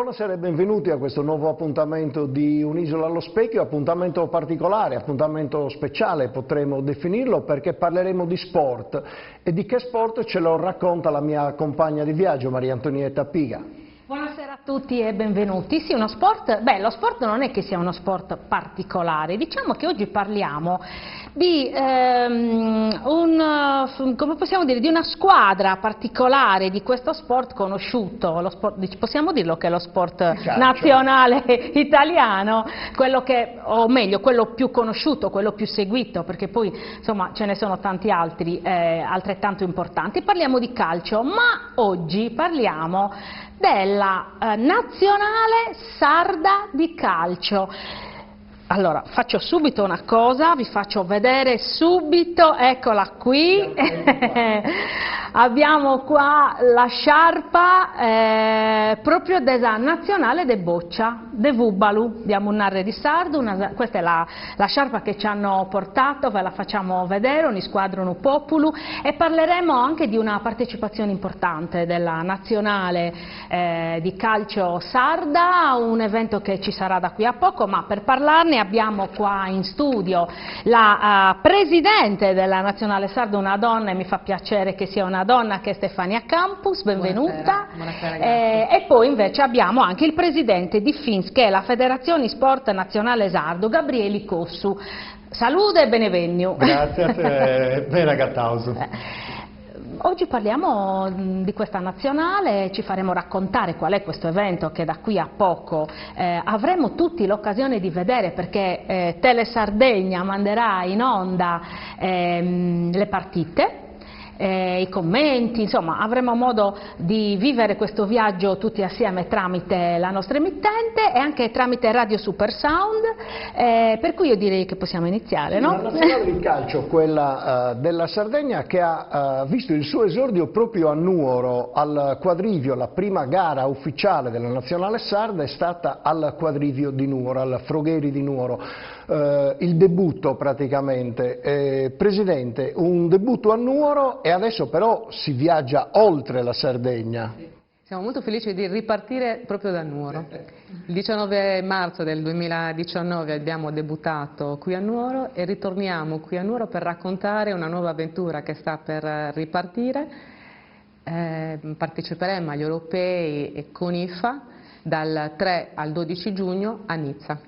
Buonasera e benvenuti a questo nuovo appuntamento di Un'isola allo specchio, appuntamento particolare, appuntamento speciale potremmo definirlo, perché parleremo di sport. E di che sport ce lo racconta la mia compagna di viaggio, Maria Antonietta Piga. Buonasera a tutti e benvenuti. Sì, uno sport, lo sport non è che sia uno sport particolare, diciamo che oggi parliamo di, come possiamo dire, di una squadra particolare di questo sport conosciuto, possiamo dirlo che è lo sport nazionale italiano, quello che, o meglio, quello più conosciuto, quello più seguito, perché poi insomma ce ne sono tanti altri altrettanto importanti. Parliamo di calcio, ma oggi parliamo della nazionale sarda di calcio. Allora, faccio subito una cosa, vi faccio vedere subito, eccola qui, abbiamo qua la sciarpa proprio della nazionale de Boccia, de Vubalu, diamo un narre di sardo, questa è la sciarpa che ci hanno portato, ve la facciamo vedere, un squadro, un popolo, e parleremo anche di una partecipazione importante della nazionale di calcio sarda, un evento che ci sarà da qui a poco, ma per parlarne abbiamo qua in studio la presidente della nazionale sarda, una donna, e mi fa piacere che sia una donna, che è Stefania Campus, benvenuta. Buonasera, E poi invece abbiamo anche il presidente di FINS, che è la Federazione Sport Nazionale Sardo, Gabrieli Cossu. Salute e benevenu. Grazie, bene Gattauso. Oggi parliamo di questa nazionale, ci faremo raccontare qual è questo evento che da qui a poco avremo tutti l'occasione di vedere, perché Tele Sardegna manderà in onda le partite. I commenti, insomma avremo modo di vivere questo viaggio tutti assieme tramite la nostra emittente e anche tramite Radio Super Sound, per cui io direi che possiamo iniziare, no? La nazionale di calcio, quella della Sardegna, che ha visto il suo esordio proprio a Nuoro, al quadrivio. La prima gara ufficiale della nazionale sarda è stata al quadrivio di Nuoro, al Frogheri di Nuoro. Il debutto praticamente. Presidente, un debutto a Nuoro, e adesso però si viaggia oltre la Sardegna. Siamo molto felici di ripartire proprio da Nuoro. Il 19 marzo del 2019 abbiamo debuttato qui a Nuoro e ritorniamo qui a Nuoro per raccontare una nuova avventura che sta per ripartire. Parteciperemo agli europei e con IFA dal 3 al 12 giugno a Nizza.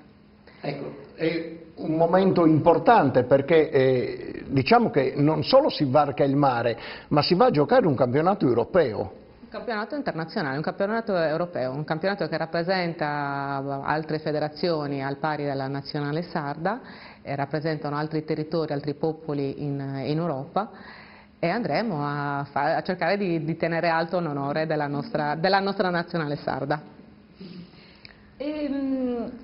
Ecco, è un momento importante, perché diciamo che non solo si varca il mare, ma si va a giocare un campionato europeo. Un campionato internazionale, un campionato europeo, un campionato che rappresenta altre federazioni al pari della nazionale sarda, e rappresentano altri territori, altri popoli in Europa, e andremo a cercare di tenere alto l'onore della nostra nazionale sarda.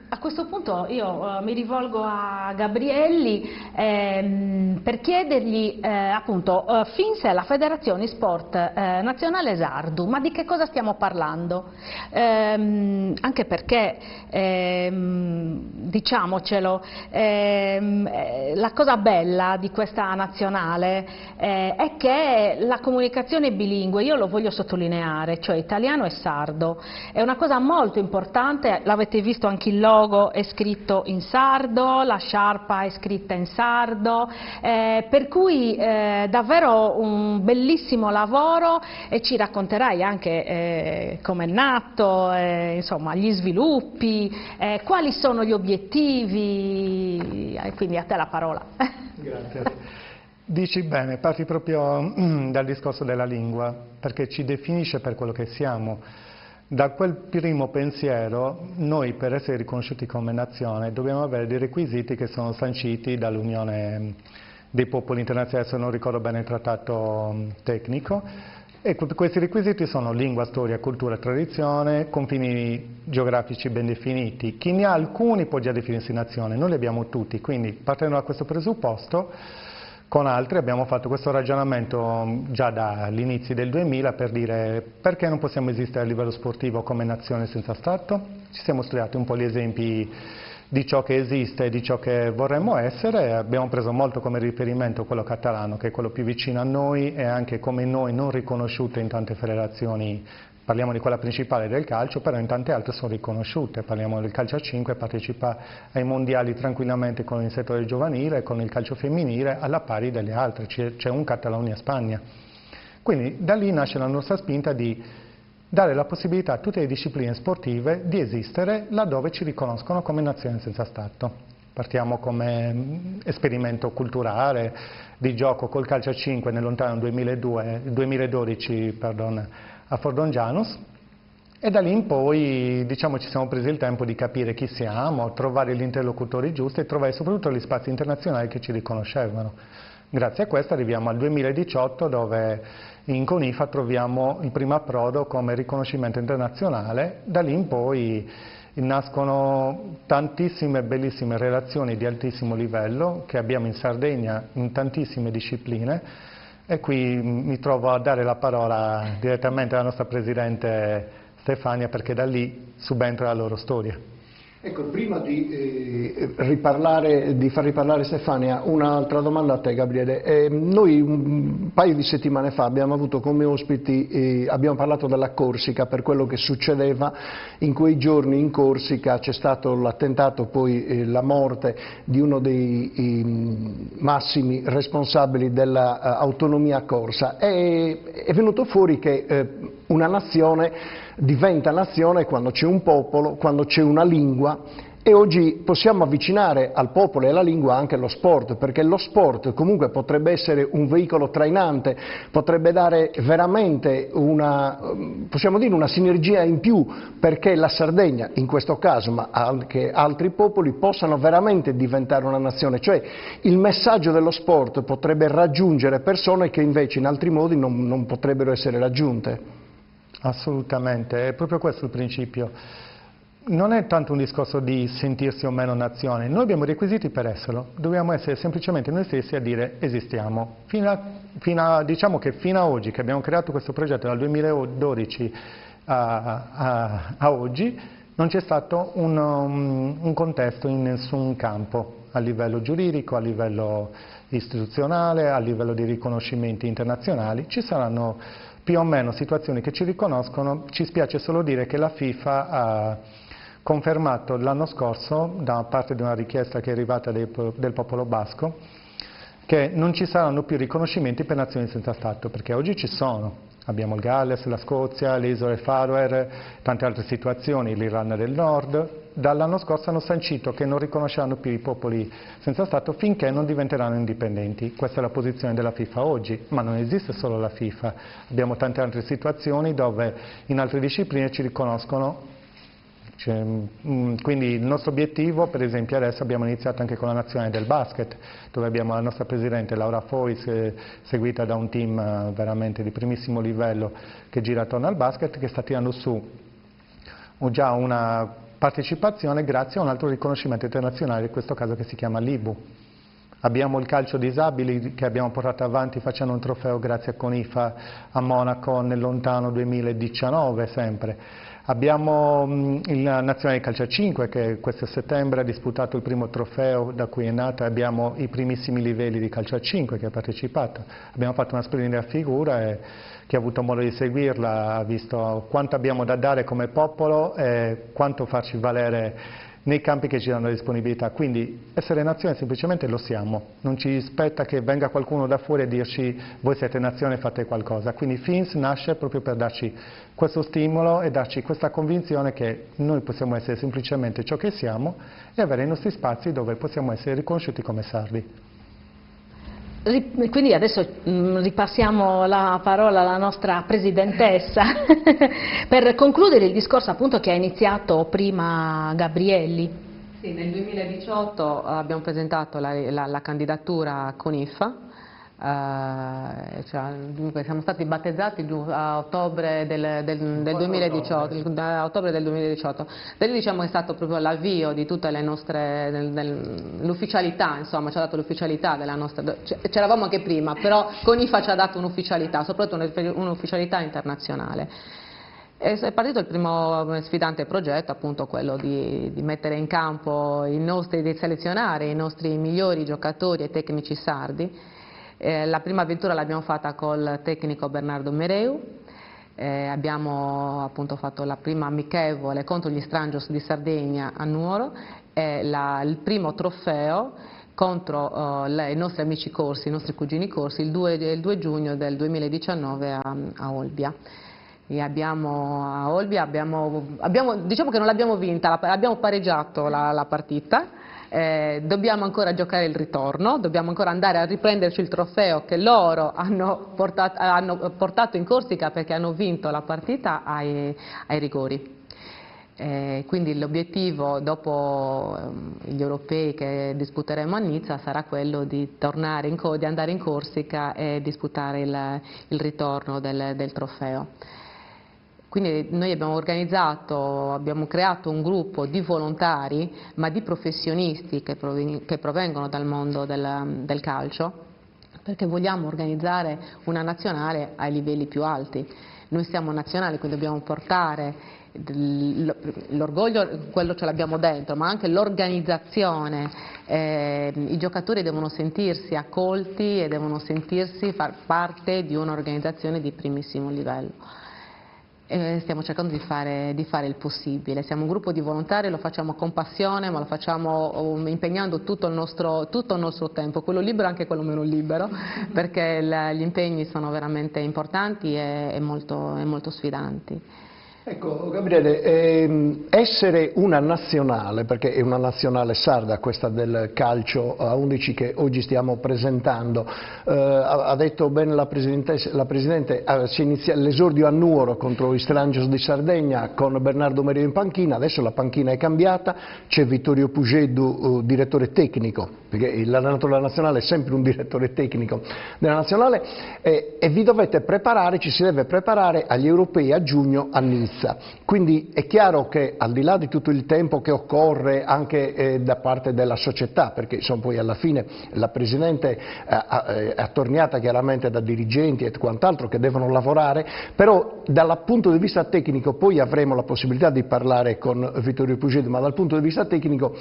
A questo punto io mi rivolgo a Gabrielli per chiedergli appunto, FINS è la Federazione Sport Nazionale Sardu, ma di che cosa stiamo parlando? Anche perché, diciamocelo, la cosa bella di questa nazionale è che la comunicazione bilingue, io lo voglio sottolineare, cioè italiano e sardo, è una cosa molto importante. L'avete visto, anche il logo è scritto in sardo, la sciarpa è scritta in sardo, per cui davvero un bellissimo lavoro, e ci racconterai anche come è nato, insomma gli sviluppi, quali sono gli obiettivi, quindi a te la parola. Grazie. Dici bene, parti proprio dal discorso della lingua, perché ci definisce per quello che siamo. Da quel primo pensiero, noi per essere riconosciuti come nazione dobbiamo avere dei requisiti che sono sanciti dall'Unione dei Popoli Internazionali, se non ricordo bene il trattato tecnico, e questi requisiti sono lingua, storia, cultura, tradizione, confini geografici ben definiti. Chi ne ha alcuni può già definirsi nazione, noi li abbiamo tutti, quindi partendo da questo presupposto, con altri abbiamo fatto questo ragionamento già dall'inizio del 2000 per dire perché non possiamo esistere a livello sportivo come nazione senza Stato. Ci siamo studiati un po' gli esempi di ciò che esiste e di ciò che vorremmo essere, abbiamo preso molto come riferimento quello catalano, che è quello più vicino a noi e anche come noi non riconosciuto in tante federazioni Parliamo di quella principale del calcio, però in tante altre sono riconosciute. Parliamo del calcio a 5, partecipa ai mondiali tranquillamente con il settore giovanile, con il calcio femminile, alla pari delle altre. C'è un Catalogna-Spagna. Quindi da lì nasce la nostra spinta di dare la possibilità a tutte le discipline sportive di esistere laddove ci riconoscono come nazione senza Stato. Partiamo come esperimento culturale di gioco col calcio a 5 nel lontano 2012 a Fordongianus, e da lì in poi diciamo, ci siamo presi il tempo di capire chi siamo, trovare gli interlocutori giusti e trovare soprattutto gli spazi internazionali che ci riconoscevano. Grazie a questo arriviamo al 2018 dove in CONIFA troviamo il primo approdo come riconoscimento internazionale. Da lì in poi nascono tantissime bellissime relazioni di altissimo livello che abbiamo in Sardegna in tantissime discipline, e qui mi trovo a dare la parola direttamente alla nostra Presidente Stefania, perché da lì subentra la loro storia. Ecco, prima di far riparlare Stefania, un'altra domanda a te, Gabriele. Noi un paio di settimane fa abbiamo avuto come ospiti, abbiamo parlato della Corsica per quello che succedeva in quei giorni in Corsica. C'è stato l'attentato, poi la morte di uno dei massimi responsabili dell'autonomia corsa. È venuto fuori che una nazione diventa nazione quando c'è un popolo, quando c'è una lingua, e oggi possiamo avvicinare al popolo e alla lingua anche lo sport, perché lo sport comunque potrebbe essere un veicolo trainante, potrebbe dare veramente possiamo dire una sinergia in più, perché la Sardegna in questo caso, ma anche altri popoli, possano veramente diventare una nazione, cioè il messaggio dello sport potrebbe raggiungere persone che invece in altri modi non potrebbero essere raggiunte. Assolutamente, è proprio questo il principio. Non è tanto un discorso di sentirsi o meno nazione, noi abbiamo i requisiti per esserlo, dobbiamo essere semplicemente noi stessi a dire esistiamo. Diciamo che fino a oggi, che abbiamo creato questo progetto dal 2012 a oggi, non c'è stato un contesto in nessun campo, a livello giuridico, a livello istituzionale, a livello di riconoscimenti internazionali. Ci saranno più o meno situazioni che ci riconoscono. Ci spiace solo dire che la FIFA ha confermato l'anno scorso, da parte di una richiesta che è arrivata del popolo basco, che non ci saranno più riconoscimenti per nazioni senza Stato, perché oggi ci sono. Abbiamo il Galles, la Scozia, le isole Faroe, tante altre situazioni, l'Irlanda del Nord. Dall'anno scorso hanno sancito che non riconosceranno più i popoli senza Stato finché non diventeranno indipendenti. Questa è la posizione della FIFA oggi, ma non esiste solo la FIFA. Abbiamo tante altre situazioni dove in altre discipline ci riconoscono. Quindi il nostro obiettivo, per esempio adesso abbiamo iniziato anche con la nazionale del basket, dove abbiamo la nostra presidente Laura Fois, seguita da un team veramente di primissimo livello che gira attorno al basket, che sta tirando su già una partecipazione grazie a un altro riconoscimento internazionale, in questo caso che si chiama l'IBU. Abbiamo il calcio disabili che abbiamo portato avanti facendo un trofeo grazie a CONIFA a Monaco nel lontano 2019 sempre. Abbiamo il nazionale di calcio a 5 che questo settembre ha disputato il primo trofeo da cui è nata, abbiamo i primissimi livelli di calcio a 5 che ha partecipato. Abbiamo fatto una splendida figura e chi ha avuto modo di seguirla ha visto quanto abbiamo da dare come popolo e quanto farci valere nei campi che ci danno disponibilità. Quindi essere nazione semplicemente lo siamo, non ci spetta che venga qualcuno da fuori e dirci voi siete nazione, fate qualcosa. Quindi FINS nasce proprio per darci questo stimolo e darci questa convinzione che noi possiamo essere semplicemente ciò che siamo e avere i nostri spazi dove possiamo essere riconosciuti come sardi. Quindi adesso ripassiamo la parola alla nostra presidentessa per concludere il discorso appunto che ha iniziato prima Gabrielli. Sì, nel 2018 abbiamo presentato la candidatura a CONIFA, dunque siamo stati battezzati a ottobre del 2018, Da lì diciamo è stato proprio l'avvio di tutte le nostre, l'ufficialità, insomma ci ha dato l'ufficialità della nostra, c'eravamo anche prima, però CONIFA ci ha dato un'ufficialità, soprattutto un'ufficialità internazionale. È partito il primo sfidante progetto, appunto quello di mettere in campo di selezionare i nostri migliori giocatori e tecnici sardi. La prima avventura l'abbiamo fatta col tecnico Bernardo Mereu, abbiamo appunto fatto la prima amichevole contro gli Strangios di Sardegna a Nuoro, e il primo trofeo contro i nostri amici corsi, i nostri cugini corsi, il 2 giugno del 2019 a Olbia. E a Olbia diciamo che non l'abbiamo vinta, abbiamo pareggiato la partita, dobbiamo ancora giocare il ritorno, dobbiamo ancora andare a riprenderci il trofeo che loro hanno portato in Corsica, perché hanno vinto la partita ai rigori. Quindi l'obiettivo dopo gli europei che disputeremo a Nizza sarà quello di andare in Corsica e disputare il ritorno del trofeo. Quindi noi abbiamo creato un gruppo di volontari, ma di professionisti che provengono dal mondo del calcio, perché vogliamo organizzare una nazionale ai livelli più alti. Noi siamo nazionali, quindi dobbiamo portare l'orgoglio, quello ce l'abbiamo dentro, ma anche l'organizzazione. I giocatori devono sentirsi accolti e devono sentirsi far parte di un'organizzazione di primissimo livello. Stiamo cercando di fare il possibile, siamo un gruppo di volontari, lo facciamo con passione, ma lo facciamo impegnando tutto il nostro tempo, quello libero e anche quello meno libero, perché gli impegni sono veramente importanti e molto sfidanti. Ecco, Gabriele, essere una nazionale, perché è una nazionale sarda questa del calcio a 11 che oggi stiamo presentando, ha detto bene la Presidente, si inizia l'esordio a Nuoro contro i Strangios di Sardegna con Bernardo Merio in panchina, adesso la panchina è cambiata, c'è Vittorio Pugedu, direttore tecnico, perché l'allenatore della nazionale è sempre un direttore tecnico della nazionale, e vi dovete preparare, ci si deve preparare agli europei a giugno a Nizza. Quindi è chiaro che al di là di tutto il tempo che occorre anche da parte della società, perché insomma, poi alla fine la Presidente è attorniata chiaramente da dirigenti e quant'altro che devono lavorare, però dal punto di vista tecnico poi avremo la possibilità di parlare con Vittorio Pugedu, ma dal punto di vista tecnico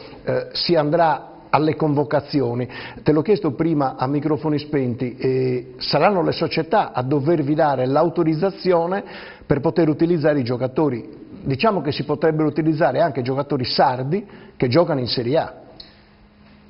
si andrà alle convocazioni. Te l'ho chiesto prima a microfoni spenti, saranno le società a dovervi dare l'autorizzazione per poter utilizzare i giocatori. Diciamo che si potrebbero utilizzare anche giocatori sardi che giocano in Serie A.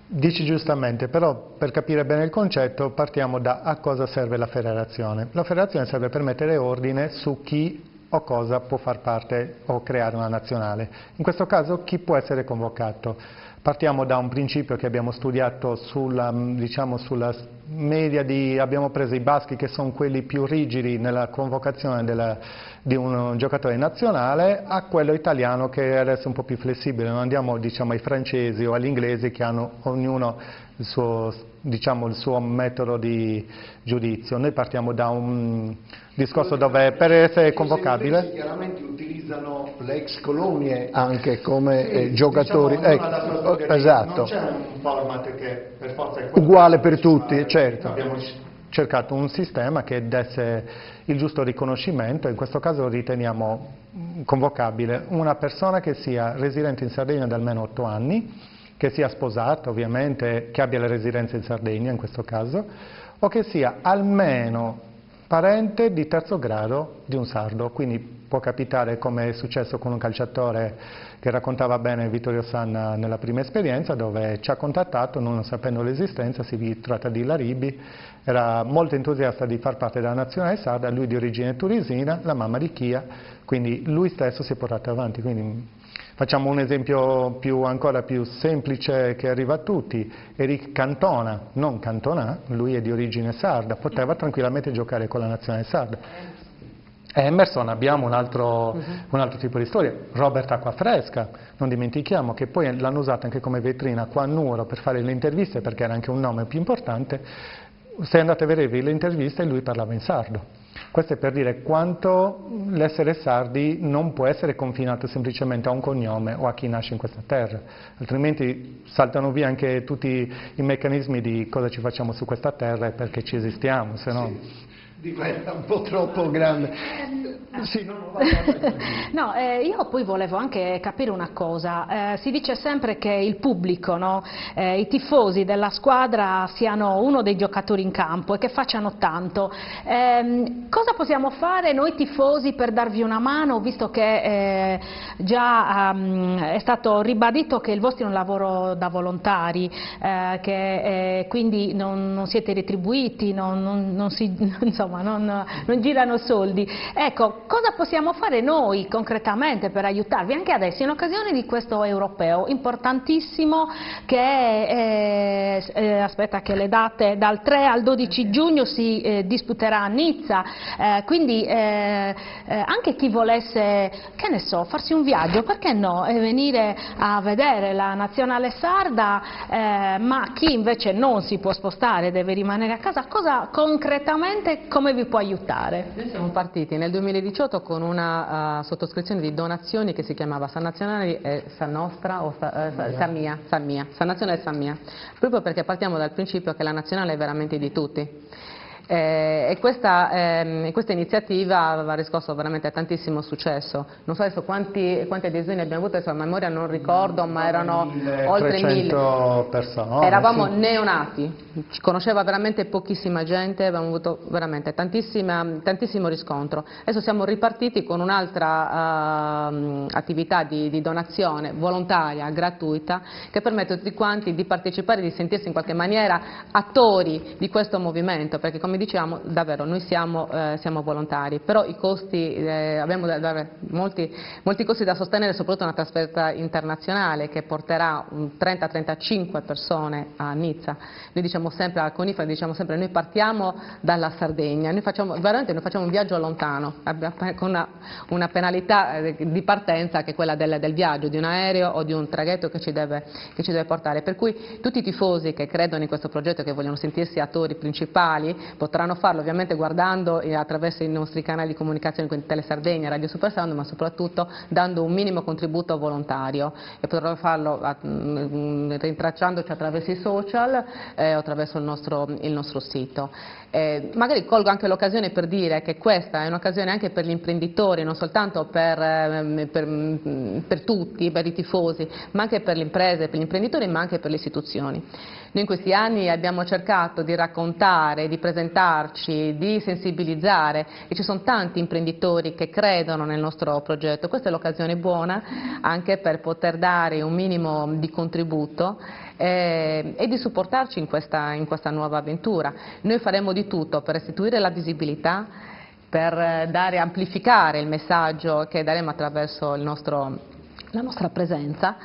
Dici giustamente, però per capire bene il concetto partiamo da a cosa serve la federazione. La federazione serve per mettere ordine su chi o cosa può far parte o creare una nazionale. In questo caso chi può essere convocato? Partiamo da un principio che abbiamo studiato sulla media abbiamo preso i baschi che sono quelli più rigidi nella convocazione di un giocatore nazionale, a quello italiano che è adesso un po' più flessibile, non andiamo ai francesi o agli inglesi che hanno ognuno il suo metodo di giudizio. Noi partiamo da un discorso dove per essere convocabile... Chiaramente utilizzano le ex colonie anche come giocatori. Esatto. Non c'è un format che per forza è uguale per tutti, certo. Abbiamo cercato un sistema che desse il giusto riconoscimento, in questo caso riteniamo convocabile una persona che sia residente in Sardegna da almeno 8 anni, che sia sposata ovviamente, che abbia la residenza in Sardegna in questo caso, o che sia almeno parente di terzo grado di un sardo, quindi può capitare come è successo con un calciatore che raccontava bene Vittorio Sanna nella prima esperienza, dove ci ha contattato non sapendo l'esistenza, si tratta di Laribi, era molto entusiasta di far parte della nazionale sarda, lui di origine tunisina, la mamma di Chia, quindi lui stesso si è portato avanti. Quindi facciamo un esempio ancora più semplice che arriva a tutti, Eric Cantona, non Cantona, lui è di origine sarda, poteva tranquillamente giocare con la nazionale sarda. Emerson abbiamo un altro tipo di storia, Robert Acquafresca, non dimentichiamo che poi l'hanno usato anche come vetrina qua a Nuoro per fare le interviste perché era anche un nome più importante, se andate a vedere le interviste lui parlava in sardo. Questo è per dire quanto l'essere sardi non può essere confinato semplicemente a un cognome o a chi nasce in questa terra, altrimenti saltano via anche tutti i meccanismi di cosa ci facciamo su questa terra e perché ci esistiamo, se no... Sì. diventa un po' troppo grande. Sì, no, io poi volevo anche capire una cosa, si dice sempre che il pubblico, no? I tifosi della squadra siano uno dei giocatori in campo e che facciano tanto. Cosa possiamo fare noi tifosi per darvi una mano, visto che già è stato ribadito che il vostro è un lavoro da volontari, che quindi non siete retribuiti, non girano soldi. Ecco, cosa possiamo fare noi concretamente per aiutarvi anche adesso in occasione di questo europeo importantissimo che aspetta che le date dal 3 al 12 giugno si disputerà a Nizza, quindi anche chi volesse, che ne so, farsi un viaggio, perché no, venire a vedere la nazionale sarda, ma chi invece non si può spostare, deve rimanere a casa, cosa concretamente, come vi può aiutare? Noi siamo partiti nel 2018 con una sottoscrizione di donazioni che si chiamava San Nazionale e San Nostra o San Mia, San Nazionale e San Mia, proprio perché partiamo dal principio che la nazionale è veramente di tutti. E questa iniziativa aveva riscosso veramente tantissimo successo. Non so adesso quanti adesioni abbiamo avuto, adesso a memoria non ricordo, ma erano oltre 1000 persone. Eravamo neonati, ci conosceva veramente pochissima gente, abbiamo avuto veramente tantissimo riscontro. Adesso siamo ripartiti con un'altra attività di donazione volontaria, gratuita, che permette a tutti quanti di partecipare, di sentirsi in qualche maniera attori di questo movimento, perché come diciamo davvero noi siamo volontari, però i costi, abbiamo molti costi da sostenere, soprattutto una trasferta internazionale che porterà 30-35 persone a Nizza. Noi diciamo sempre al CONIFA, diciamo sempre, noi partiamo dalla Sardegna, noi facciamo un viaggio lontano, con una penalità di partenza che è quella del viaggio, di un aereo o di un traghetto che ci deve portare, per cui tutti i tifosi che credono in questo progetto e che vogliono sentirsi attori principali potranno farlo ovviamente guardando attraverso i nostri canali di comunicazione, quindi Tele Sardegna, Radio Supersound, ma soprattutto dando un minimo contributo volontario, e potranno farlo rintracciandoci attraverso i social o attraverso il nostro sito. Magari colgo anche l'occasione per dire che questa è un'occasione anche per gli imprenditori, non soltanto per tutti, per i tifosi, ma anche per le imprese, per gli imprenditori, ma anche per le istituzioni. Noi in questi anni abbiamo cercato di raccontare, di presentarci, di sensibilizzare, e ci sono tanti imprenditori che credono nel nostro progetto. Questa è l'occasione buona anche per poter dare un minimo di contributo e di supportarci in questa nuova avventura. Noi faremo di tutto per restituire la visibilità, per amplificare il messaggio che daremo attraverso la nostra presenza.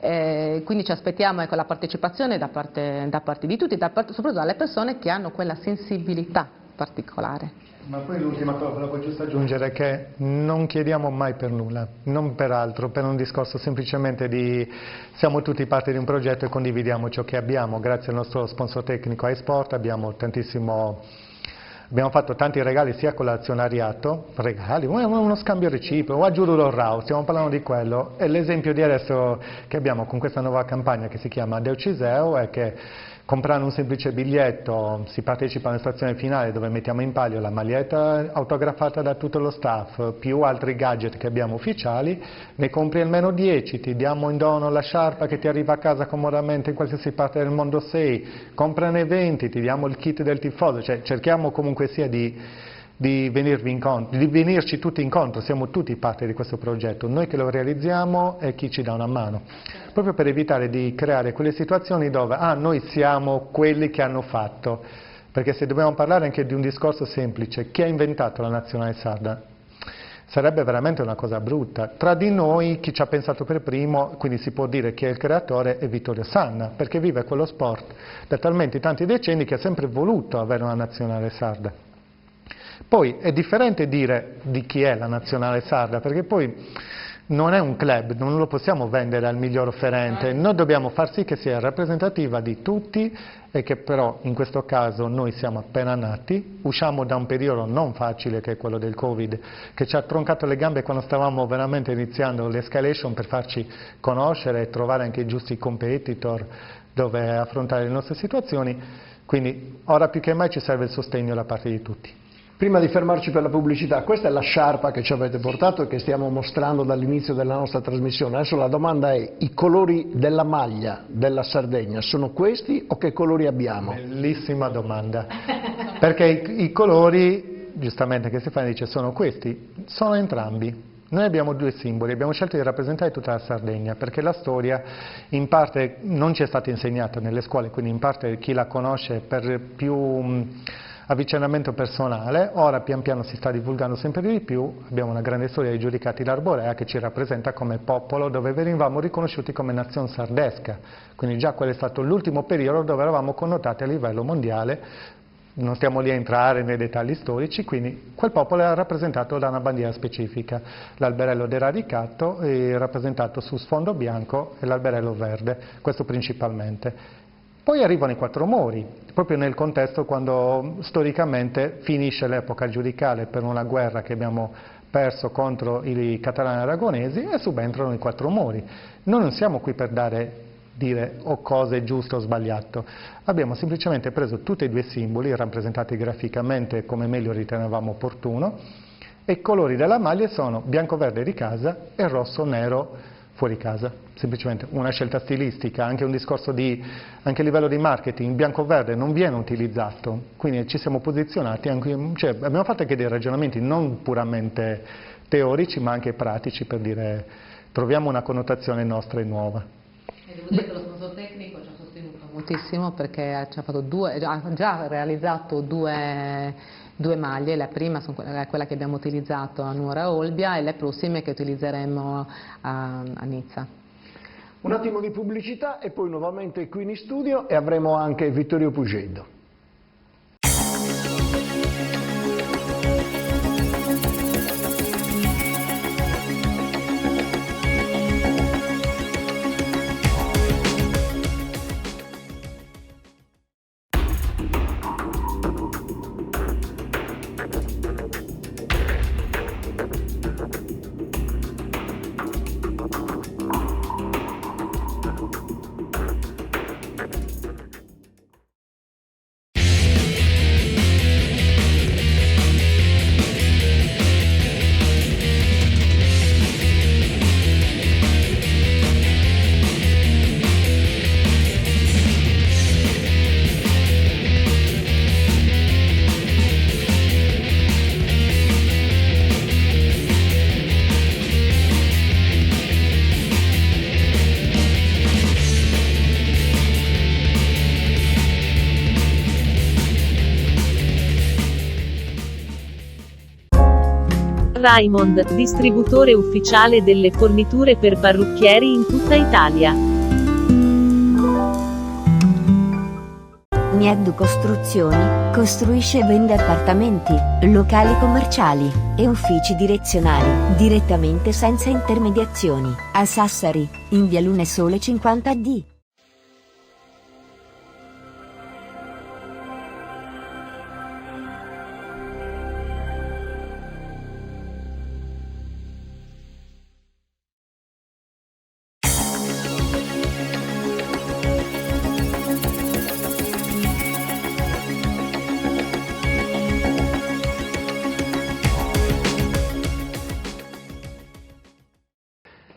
Quindi ci aspettiamo la partecipazione da parte di tutti, soprattutto dalle persone che hanno quella sensibilità particolare. Ma poi l'ultima cosa, volevo giusto aggiungere che non chiediamo mai per nulla, non per altro, per un discorso semplicemente di siamo tutti parte di un progetto e condividiamo ciò che abbiamo. Grazie al nostro sponsor tecnico iSport abbiamo fatto tanti regali sia con l'azionariato, uno scambio reciproco, a Giulio Rao, stiamo parlando di quello, e l'esempio di adesso che abbiamo con questa nuova campagna che si chiama Deu Ciseo è che comprando un semplice biglietto si partecipa alla stazione finale dove mettiamo in palio la maglietta autografata da tutto lo staff, più altri gadget che abbiamo ufficiali, ne compri almeno 10, ti diamo in dono la sciarpa che ti arriva a casa comodamente in qualsiasi parte del mondo sei, comprane 20, ti diamo il kit del tifoso, cioè cerchiamo comunque sia di venirci tutti incontro, siamo tutti parte di questo progetto, noi che lo realizziamo e chi ci dà una mano, proprio per evitare di creare quelle situazioni dove noi siamo quelli che hanno fatto, perché se dobbiamo parlare anche di un discorso semplice, chi ha inventato la nazionale sarda? Sarebbe veramente una cosa brutta. Tra di noi chi ci ha pensato per primo, quindi si può dire che il creatore è Vittorio Sanna, perché vive quello sport da talmente tanti decenni che ha sempre voluto avere una nazionale sarda. Poi è differente dire di chi è la nazionale sarda, perché poi non è un club, non lo possiamo vendere al miglior offerente, noi dobbiamo far sì che sia rappresentativa di tutti e che però in questo caso noi siamo appena nati, usciamo da un periodo non facile che è quello del Covid, che ci ha troncato le gambe quando stavamo veramente iniziando l'escalation per farci conoscere e trovare anche i giusti competitor dove affrontare le nostre situazioni, quindi ora più che mai ci serve il sostegno da parte di tutti. Prima di fermarci per la pubblicità, questa è la sciarpa che ci avete portato e che stiamo mostrando dall'inizio della nostra trasmissione. Adesso la domanda è: i colori della maglia della Sardegna sono questi o che colori abbiamo? Bellissima domanda, perché i colori, giustamente che Stefania dice, sono questi, sono entrambi. Noi abbiamo due simboli, abbiamo scelto di rappresentare tutta la Sardegna perché la storia in parte non ci è stata insegnata nelle scuole, quindi in parte chi la conosce per più avvicinamento personale, ora pian piano si sta divulgando sempre di più. Abbiamo una grande storia dei giudicati d'Arborea che ci rappresenta come popolo dove venivamo riconosciuti come nazione sardesca, quindi già quello è stato l'ultimo periodo dove eravamo connotati a livello mondiale. Non stiamo lì a entrare nei dettagli storici, quindi quel popolo era rappresentato da una bandiera specifica, l'alberello del radicato è rappresentato su sfondo bianco e l'alberello verde, questo principalmente. Poi arrivano i quattro mori, proprio nel contesto quando storicamente finisce l'epoca giudicale per una guerra che abbiamo perso contro i catalani aragonesi e subentrano i quattro mori. Noi non siamo qui per dire o cosa è giusto o sbagliato, abbiamo semplicemente preso tutti e due simboli rappresentati graficamente come meglio ritenevamo opportuno e i colori della maglia sono bianco-verde di casa e rosso-nero fuori casa, semplicemente una scelta stilistica, anche un discorso anche a livello di marketing, bianco-verde non viene utilizzato, quindi ci siamo posizionati, cioè abbiamo fatto anche dei ragionamenti non puramente teorici ma anche pratici per dire troviamo una connotazione nostra e nuova. E devo dire che lo sponsor tecnico ci ha sostenuto moltissimo perché ha già realizzato due maglie, la prima è quella che abbiamo utilizzato a Nuora Olbia e le prossime che utilizzeremo a Nizza. Un attimo di pubblicità e poi nuovamente qui in studio e avremo anche Vittorio Pugedo. Raimond, distributore ufficiale delle forniture per parrucchieri in tutta Italia. Nieddu Costruzioni, costruisce e vende appartamenti, locali commerciali e uffici direzionali, direttamente senza intermediazioni, a Sassari, in via Lune Sole 50D.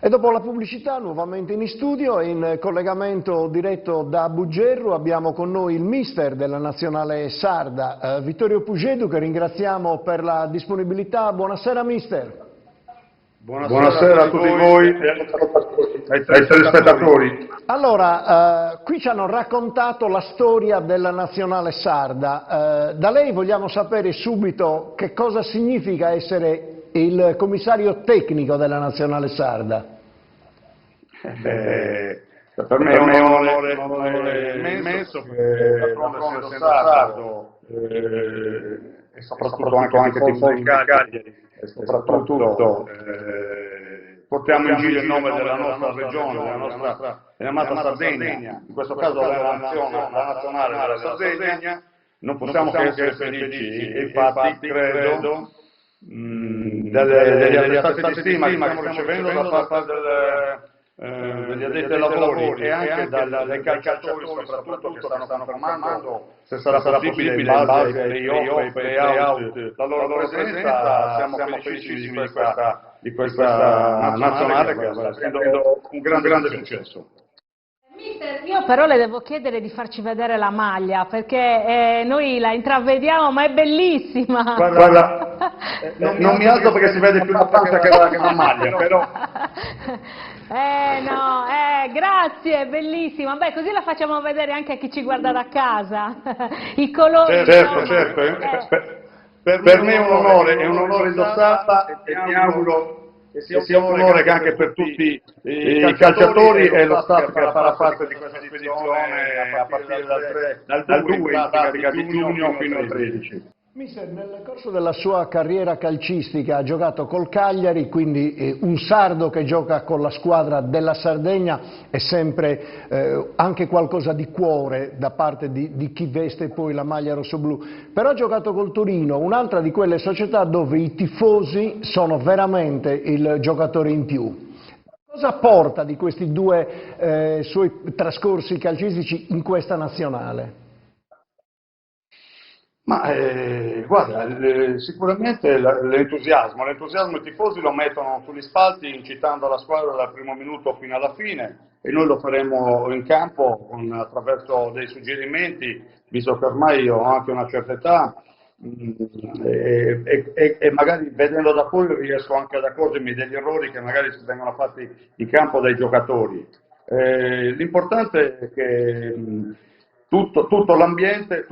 E dopo la pubblicità, nuovamente in studio e in collegamento diretto da Bugerru abbiamo con noi il mister della nazionale sarda, Vittorio Pugedu, che ringraziamo per la disponibilità. Buonasera mister. Buonasera a tutti voi e ai telespettatori. Allora, qui ci hanno raccontato la storia della nazionale sarda. Da lei vogliamo sapere subito che cosa significa essere il commissario tecnico della nazionale sarda. Per me è un onore immenso perché sono sardo e soprattutto anche tifoso di Cagliari e soprattutto portiamo in giro il nome della nostra regione, della nostra amata Sardegna, in questo caso la nazionale della Sardegna. Non possiamo che essere felici e infatti credo degli attestati di stima che stiamo ricevendo da parte degli addetti ai lavori e anche dai calciatori soprattutto che stanno confermando se sarà possibile in base ai play-off e ai play-out la loro presenza. Siamo felicissimi di questa nazionale che sta avendo un grande successo. Mister, io però le devo chiedere di farci vedere la maglia, perché noi la intravediamo, ma è bellissima. Guarda, non mi alzo perché si vede più la pancia che la maglia, però... No, grazie, è bellissima. Beh, così la facciamo vedere anche a chi ci guarda da casa. I colori... Certo. Per me è un onore indossarla e mi auguro che sia un onore anche per tutti i calciatori e lo staff che farà parte di questa spedizione a partire dal 2 in pratica di giugno fino al 13. Mister, nel corso della sua carriera calcistica ha giocato col Cagliari, quindi un sardo che gioca con la squadra della Sardegna è sempre anche qualcosa di cuore da parte di chi veste poi la maglia rossoblù. Però ha giocato col Torino, un'altra di quelle società dove i tifosi sono veramente il giocatore in più. Cosa porta di questi due suoi trascorsi calcistici in questa nazionale? Ma guarda, sicuramente l'entusiasmo i tifosi lo mettono sugli spalti incitando la squadra dal primo minuto fino alla fine e noi lo faremo in campo attraverso dei suggerimenti, visto che ormai ho anche una certa età e magari vedendo da fuori riesco anche ad accorgermi degli errori che magari si vengono fatti in campo dai giocatori. L'importante è che tutto l'ambiente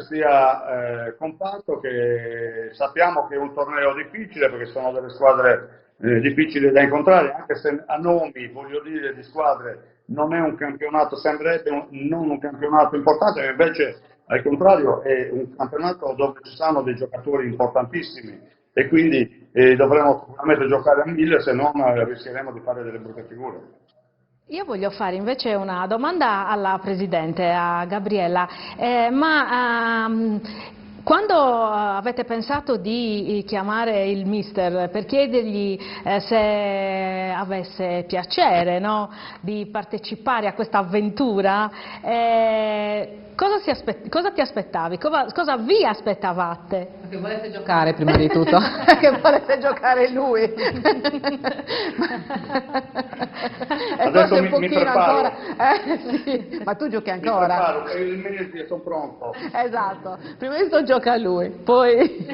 sia compatto, che sappiamo che è un torneo difficile perché sono delle squadre difficili da incontrare, anche se a nomi, voglio dire, di squadre non è un campionato, sembrerebbe non un campionato importante, ma invece al contrario è un campionato dove ci sono dei giocatori importantissimi e quindi dovremo sicuramente giocare a 1000, se no rischieremo di fare delle brutte figure. Io voglio fare invece una domanda alla Presidente, a Gabriella, quando avete pensato di chiamare il Mister per chiedergli se avesse piacere, no, di partecipare a questa avventura, cosa ti aspettavi? Cosa vi aspettavate? Che volesse giocare prima di tutto. Che volesse giocare lui. Adesso mi preparo. Ancora. Sì, ma tu giochi ancora. Mi preparo, il venerdì sono pronto. Esatto, prima di tutto gioca lui, poi...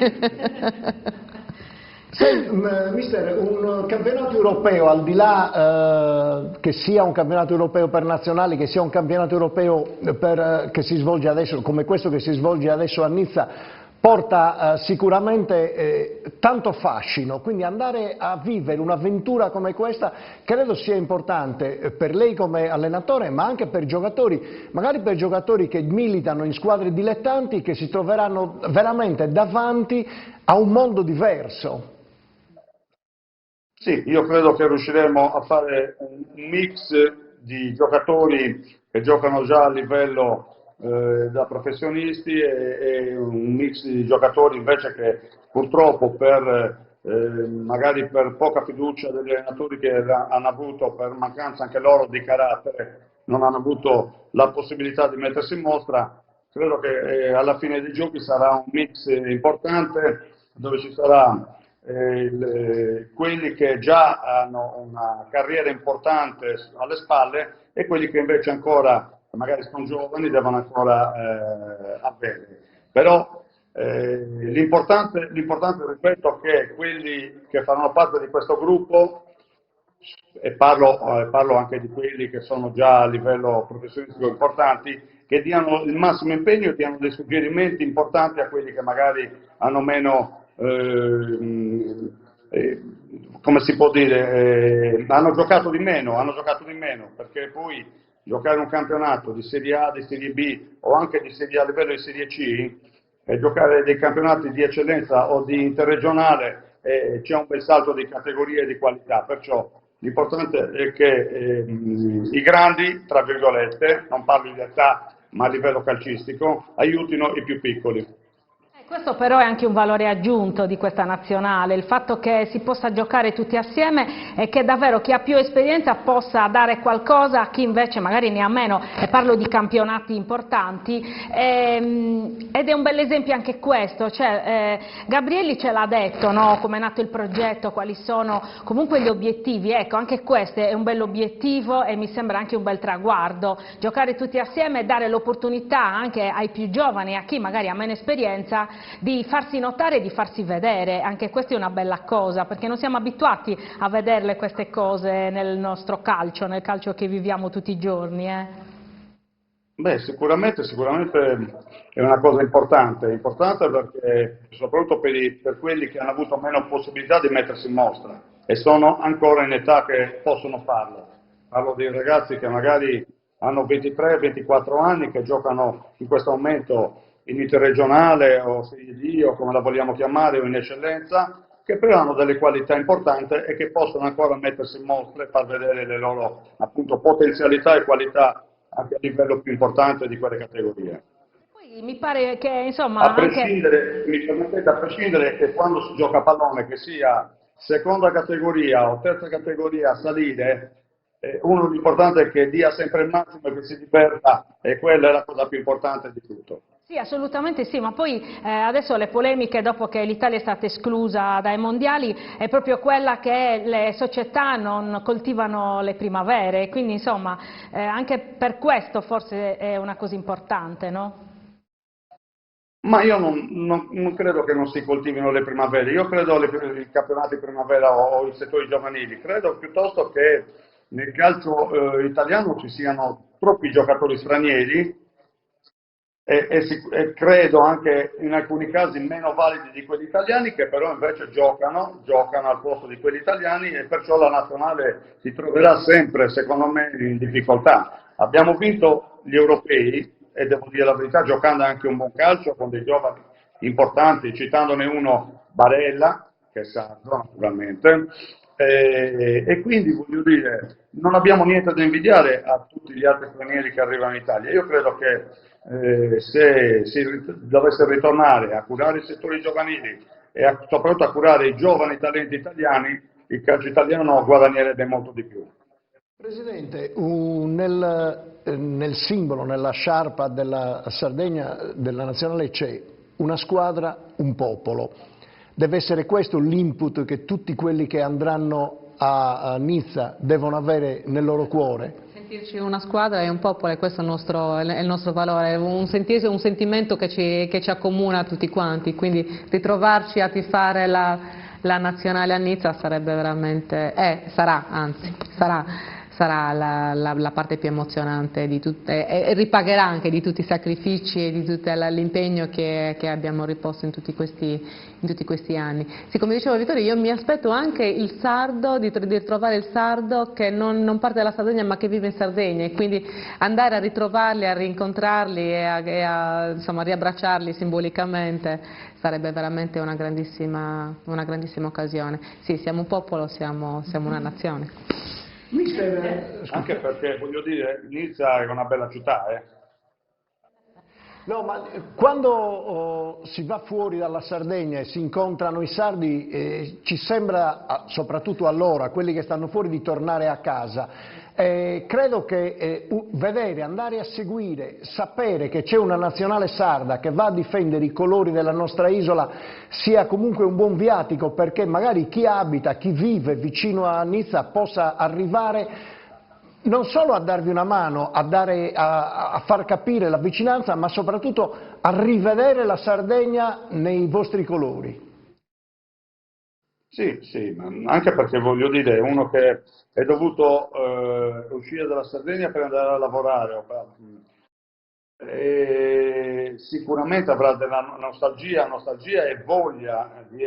Mister, un campionato europeo, al di là che sia un campionato europeo per nazionali, che sia un campionato europeo che si svolge adesso, come questo che si svolge adesso a Nizza, porta sicuramente tanto fascino, quindi andare a vivere un'avventura come questa credo sia importante per lei come allenatore, ma anche per giocatori, magari per giocatori che militano in squadre dilettanti, che si troveranno veramente davanti a un mondo diverso. Sì, io credo che riusciremo a fare un mix di giocatori che giocano già a livello da professionisti e un mix di giocatori invece che purtroppo magari per poca fiducia degli allenatori che hanno avuto, per mancanza anche loro di carattere, non hanno avuto la possibilità di mettersi in mostra. Credo che alla fine dei giochi sarà un mix importante dove ci sarà quelli che già hanno una carriera importante alle spalle e quelli che invece ancora magari sono giovani, devono ancora avere. Però l'importante, ripeto, che quelli che faranno parte di questo gruppo, e parlo anche di quelli che sono già a livello professionistico importanti, che diano il massimo impegno e diano dei suggerimenti importanti a quelli che magari hanno meno, come si può dire, hanno giocato di meno, perché poi giocare un campionato di Serie A, di Serie B o anche di Serie A a livello di Serie C e giocare dei campionati di eccellenza o di interregionale c'è un bel salto di categorie e di qualità, perciò l'importante è che i grandi, tra virgolette, non parlo di età ma a livello calcistico, aiutino i più piccoli. Questo però è anche un valore aggiunto di questa nazionale, il fatto che si possa giocare tutti assieme e che davvero chi ha più esperienza possa dare qualcosa a chi invece magari ne ha meno, e parlo di campionati importanti, ed è un bel esempio anche questo, cioè, Gabrielli ce l'ha detto, no? Come è nato il progetto, quali sono comunque gli obiettivi, ecco anche questo è un bel obiettivo e mi sembra anche un bel traguardo, giocare tutti assieme e dare l'opportunità anche ai più giovani, a chi magari ha meno esperienza, di farsi notare e di farsi vedere, anche questa è una bella cosa, perché non siamo abituati a vederle queste cose nel nostro calcio, nel calcio che viviamo tutti i giorni. Beh, sicuramente è una cosa importante perché soprattutto per quelli che hanno avuto meno possibilità di mettersi in mostra e sono ancora in età che possono farlo. Parlo di ragazzi che magari hanno 23-24 anni, che giocano in questo momento in interregionale o Serie D o come la vogliamo chiamare o in eccellenza, che però hanno delle qualità importanti e che possono ancora mettersi in mostra e far vedere le loro appunto potenzialità e qualità anche a livello più importante di quelle categorie. Poi mi pare che insomma A prescindere, mi permettete, a prescindere che quando si gioca a pallone, che sia seconda categoria o terza categoria a salire, uno l'importante è che dia sempre il massimo e che si diverta, e quella è la cosa più importante di tutto. Sì, assolutamente sì, ma poi adesso le polemiche dopo che l'Italia è stata esclusa dai mondiali è proprio quella che le società non coltivano le primavere, quindi insomma anche per questo forse è una cosa importante, no? Ma io non credo che non si coltivino le primavere, io credo ai campionati primavera o ai settori giovanili, credo piuttosto che nel calcio italiano ci siano troppi giocatori stranieri e credo anche in alcuni casi meno validi di quelli italiani, che però invece giocano al posto di quelli italiani, e perciò la nazionale si troverà sempre, secondo me, in difficoltà. Abbiamo vinto gli europei, e devo dire la verità, giocando anche un buon calcio con dei giovani importanti, citandone uno, Barella, che è sardo naturalmente, e quindi voglio dire, non abbiamo niente da invidiare a tutti gli altri stranieri che arrivano in Italia. Io credo che se si dovesse ritornare a curare i settori giovanili e soprattutto a curare i giovani talenti italiani, il calcio italiano guadagnerebbe molto di più. Presidente, nel simbolo, nella sciarpa della Sardegna, della nazionale, c'è una squadra, un popolo. Deve essere questo l'input che tutti quelli che andranno a Nizza devono avere nel loro cuore? Sentirci una squadra e un popolo, e questo è il nostro valore, un sentimento che ci accomuna a tutti quanti, quindi ritrovarci a tifare la nazionale a Nizza sarebbe veramente, sarà la parte più emozionante di tutte, e ripagherà anche di tutti i sacrifici e di tutto l'impegno che abbiamo riposto in tutti questi anni. Sì, come dicevo Vittorio, io mi aspetto anche il sardo, di ritrovare il sardo che non parte dalla Sardegna ma che vive in Sardegna, e quindi andare a ritrovarli, a rincontrarli e a insomma, riabbracciarli simbolicamente sarebbe veramente una grandissima occasione. Sì, siamo un popolo, siamo una nazione. Anche perché, voglio dire, Nizza è una bella città, No, ma quando si va fuori dalla Sardegna e si incontrano i sardi, ci sembra, soprattutto allora, quelli che stanno fuori, di tornare a casa. Credo che vedere, andare a seguire, sapere che c'è una nazionale sarda che va a difendere i colori della nostra isola sia comunque un buon viatico, perché magari chi abita, chi vive vicino a Nizza possa arrivare non solo a darvi una mano, a far capire la vicinanza, ma soprattutto a rivedere la Sardegna nei vostri colori. Sì, anche perché voglio dire, uno che è dovuto uscire dalla Sardegna per andare a lavorare, sicuramente avrà della nostalgia e voglia di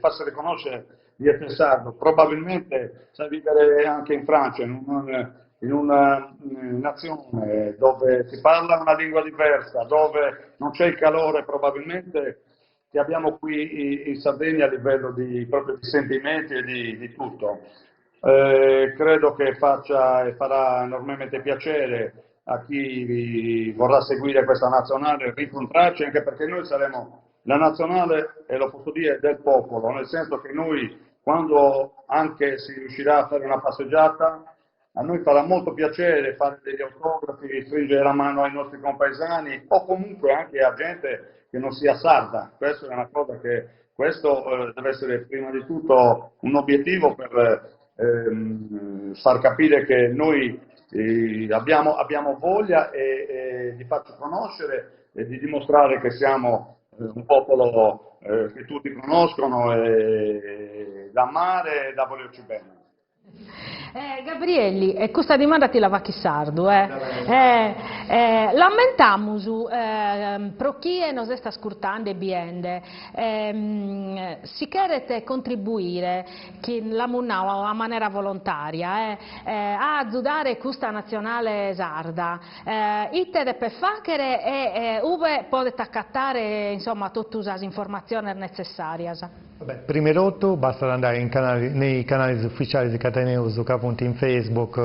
farsi riconoscere, di essere sardo. Probabilmente sa vivere anche in Francia, in una nazione dove si parla una lingua diversa, dove non c'è il calore probabilmente che abbiamo qui in Sardegna a livello proprio di sentimenti e di tutto. Credo che faccia e farà enormemente piacere a chi vorrà seguire questa nazionale rincontrarci, anche perché noi saremo la nazionale, e lo posso dire, è del popolo, nel senso che noi, quando anche si riuscirà a fare una passeggiata, a noi farà molto piacere fare degli autografi, stringere la mano ai nostri compaesani o comunque anche a gente che non sia sarda. Questa è una cosa questo deve essere prima di tutto un obiettivo per far capire che noi abbiamo voglia di farci conoscere e di dimostrare che siamo un popolo che tutti conoscono e da amare e da volerci bene. Gabrielli, questa domanda ti la va chi sardu. Lamentamus pro chi nos sta ascoltando e biende, si chiede contribuire chi la munnau a maniera volontaria a aiutare questa nazionale sarda, ite per facere e uve potete accattare insomma tutte le informazioni necessarie. Vabbè, prima di tutto basta andare nei canali ufficiali di Cateneus, appunto in Facebook,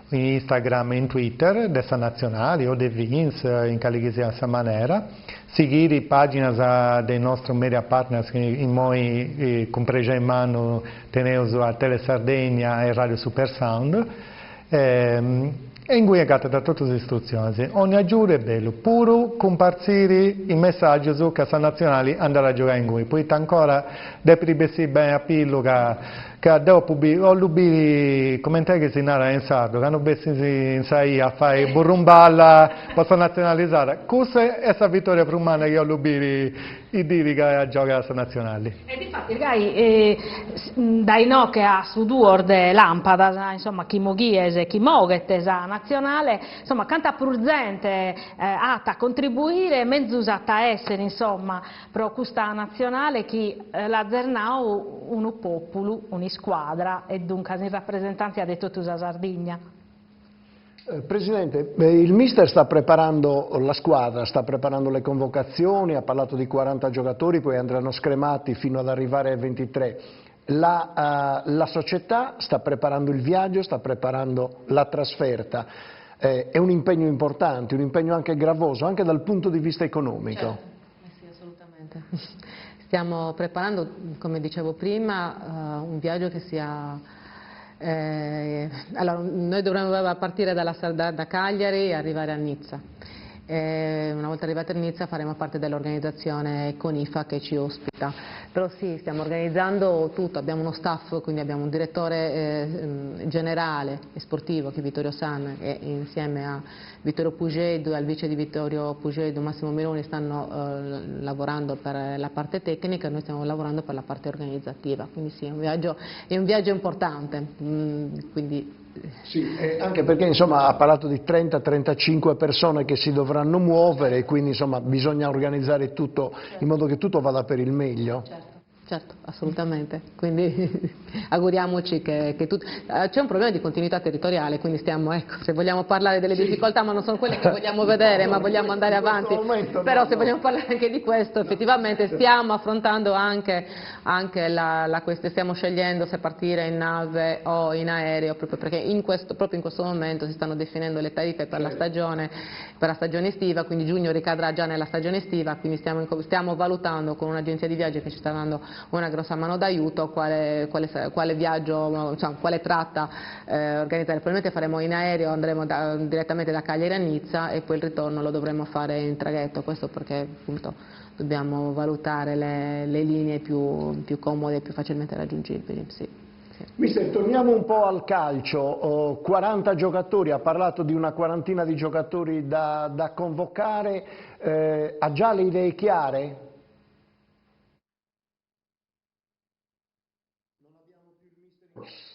in Instagram e in Twitter, dessa nazionali o dei Vins, in qualsiasi maniera, seguire le pagine dei nostri media partners, in noi compresa in mano Teneus a Tele Sardegna e Radio Super Sound, e in cui è da tutte le istruzioni. Ogni aggiunta è bello, puro compartire i messaggi su Casa Nazionali andare a giocare in cui. Poi ancora deve essere ben a pillo che dopo ho lubito commentare che si narra in sardo, che hanno messo in sai a fare burrumballa, posso nazionalizzare. Questa è questa vittoria per umana che ho lubito i diri che a giocare a Nazionali. E difatti, dai no che ha su due de lampada, insomma, chi moghiese, chi moghetes a nazionale, insomma, canta prurzente a contribuire, mezz'usata essere, insomma, pro questa nazionale chi la zernau uno popolo, una squadra e dunque in rappresentanza di tutta la Sardegna. Presidente, il mister sta preparando la squadra, sta preparando le convocazioni, ha parlato di 40 giocatori, poi andranno scremati fino ad arrivare ai 23. La società sta preparando il viaggio, sta preparando la trasferta. È un impegno importante, un impegno anche gravoso, anche dal punto di vista economico. Certo. Sì, assolutamente. Stiamo preparando, come dicevo prima, un viaggio che sia... allora, noi dovremmo partire da Cagliari e arrivare a Nizza. Una volta arrivati a Nizza faremo parte dell'organizzazione Conifa che ci ospita. Però sì, stiamo organizzando tutto, abbiamo uno staff, quindi abbiamo un direttore generale e sportivo che è Vittorio San e insieme a Vittorio Pugedo e al vice di Vittorio Pugedo, Massimo Meloni, stanno lavorando per la parte tecnica e noi stiamo lavorando per la parte organizzativa, quindi sì, è un viaggio importante. Quindi, sì, anche perché insomma ha parlato di 30-35 persone che si dovranno muovere e quindi insomma bisogna organizzare tutto in modo che tutto vada per il meglio. Certo, assolutamente, quindi auguriamoci che tutto... C'è un problema di continuità territoriale, quindi stiamo, ecco, se vogliamo parlare delle difficoltà, ma non sono quelle che vogliamo vedere, ma vogliamo andare avanti, però se vogliamo parlare anche di questo, effettivamente stiamo affrontando anche la questione, stiamo scegliendo se partire in nave o in aereo, proprio perché proprio in questo momento si stanno definendo le tariffe per la stagione estiva, quindi giugno ricadrà già nella stagione estiva, quindi stiamo valutando con un'agenzia di viaggio che ci sta dando una grossa mano d'aiuto quale viaggio, diciamo, quale tratta organizzare. Probabilmente faremo in aereo, andremo direttamente da Cagliari a Nizza e poi il ritorno lo dovremo fare in traghetto, questo perché appunto dobbiamo valutare le linee più comode e più facilmente raggiungibili. Sì. Mister, torniamo un po' al calcio, 40 giocatori, ha parlato di una quarantina di giocatori da convocare, ha già le idee chiare?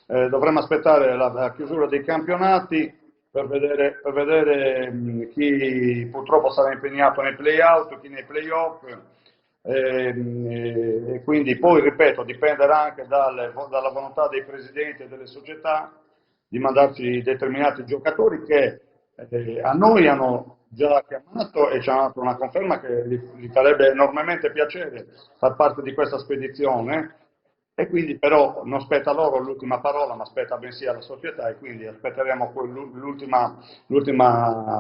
Dovremmo aspettare la chiusura dei campionati per vedere chi purtroppo sarà impegnato nei play-out, chi nei play-off, e quindi poi, ripeto, dipenderà anche dalla volontà dei presidenti e delle società di mandarci determinati giocatori che a noi hanno già chiamato e ci hanno dato una conferma che gli farebbe enormemente piacere far parte di questa spedizione. E quindi però non spetta a loro l'ultima parola, ma spetta bensì alla società e quindi aspetteremo l'ultima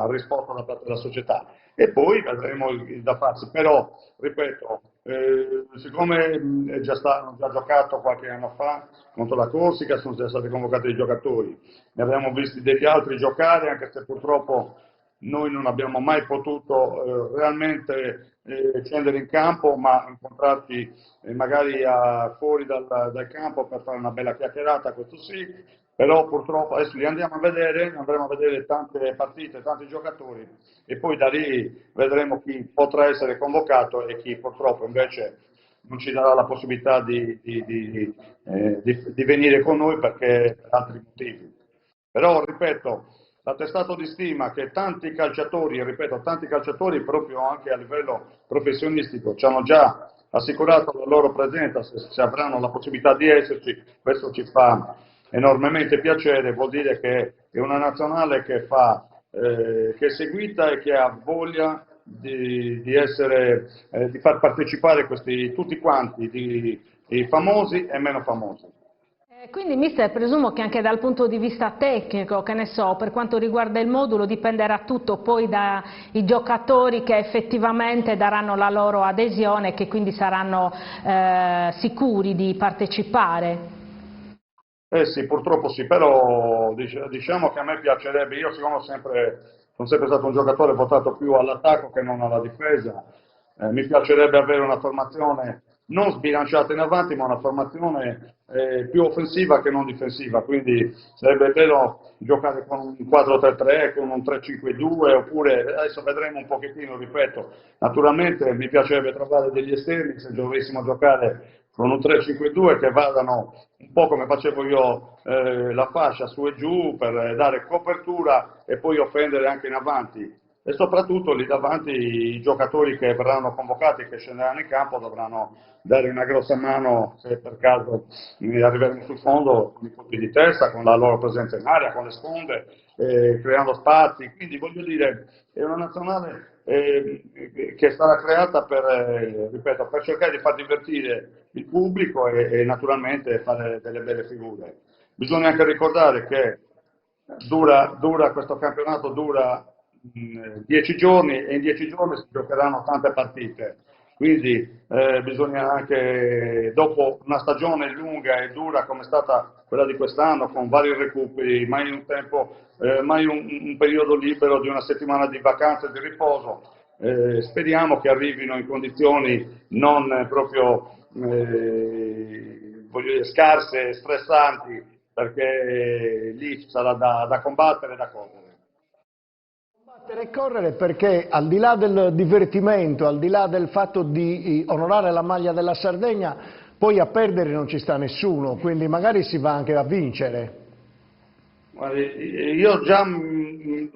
risposta da parte della società e poi vedremo da farsi. Però, ripeto, Siccome hanno già giocato qualche anno fa contro la Corsica, sono già stati convocati dei giocatori, ne abbiamo visti degli altri giocare, anche se purtroppo noi non abbiamo mai potuto realmente scendere in campo, ma incontrarci magari fuori dal campo per fare una bella chiacchierata, questo sì, però purtroppo adesso li andremo a vedere tante partite, tanti giocatori e poi da lì vedremo chi potrà essere convocato e chi purtroppo invece non ci darà la possibilità di venire con noi perché per altri motivi. Però, ripeto, l'attestato di stima che tanti calciatori proprio anche a livello professionistico ci hanno già assicurato la loro presenza, se avranno la possibilità di esserci, questo ci fa enormemente piacere, vuol dire che è una nazionale che è seguita e che ha voglia di far partecipare tutti quanti, i famosi e meno famosi. Quindi, mister, presumo che anche dal punto di vista tecnico, che ne so, per quanto riguarda il modulo, dipenderà tutto poi dai giocatori che effettivamente daranno la loro adesione e che quindi saranno sicuri di partecipare. Sì, purtroppo sì, però diciamo che a me piacerebbe, io siccome sono sempre stato un giocatore votato più all'attacco che non alla difesa, mi piacerebbe avere una formazione non sbilanciata in avanti, ma una formazione più offensiva che non difensiva, quindi sarebbe bello giocare con un 4-3-3, con un 3-5-2, oppure adesso vedremo un pochettino, ripeto, naturalmente mi piacerebbe trovare degli esterni se dovessimo giocare con un 3-5-2 che vadano un po' come facevo io la fascia su e giù per dare copertura e poi offendere anche in avanti. E soprattutto lì davanti i giocatori che verranno convocati, che scenderanno in campo, dovranno dare una grossa mano se per caso arriveremo sul fondo con i colpi di testa, con la loro presenza in area, con le sponde, creando spazi. Quindi voglio dire, è una nazionale che sarà creata ripeto, per cercare di far divertire il pubblico e naturalmente fare delle belle figure. Bisogna anche ricordare che questo campionato dura 10 giorni e in 10 giorni si giocheranno tante partite, quindi bisogna anche, dopo una stagione lunga e dura come è stata quella di quest'anno, con vari recuperi, mai un periodo libero di una settimana di vacanze e di riposo, speriamo che arrivino in condizioni non proprio voglio dire, scarse e stressanti, perché lì sarà da combattere e da correre. E correre perché al di là del divertimento, al di là del fatto di onorare la maglia della Sardegna, poi a perdere non ci sta nessuno, quindi magari si va anche a vincere. Io già mi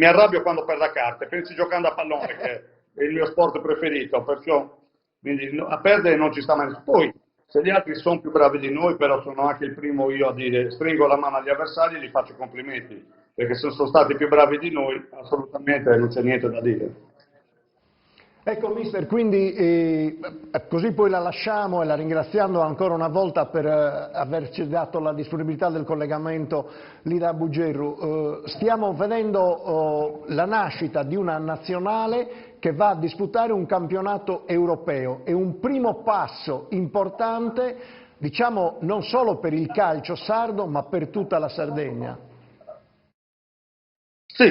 arrabbio quando perdo a carte, pensi giocando a pallone che è il mio sport preferito, perciò quindi a perdere non ci sta mai nessuno. Poi se gli altri sono più bravi di noi, però sono anche il primo io a dire, stringo la mano agli avversari e gli faccio complimenti, perché se sono stati più bravi di noi assolutamente non c'è niente da dire. Ecco mister, quindi così poi la lasciamo e la ringraziando ancora una volta per averci dato la disponibilità del collegamento lì da Bugerru. Stiamo vedendo la nascita di una nazionale che va a disputare un campionato europeo, è un primo passo importante, diciamo non solo per il calcio sardo ma per tutta la Sardegna. Sì,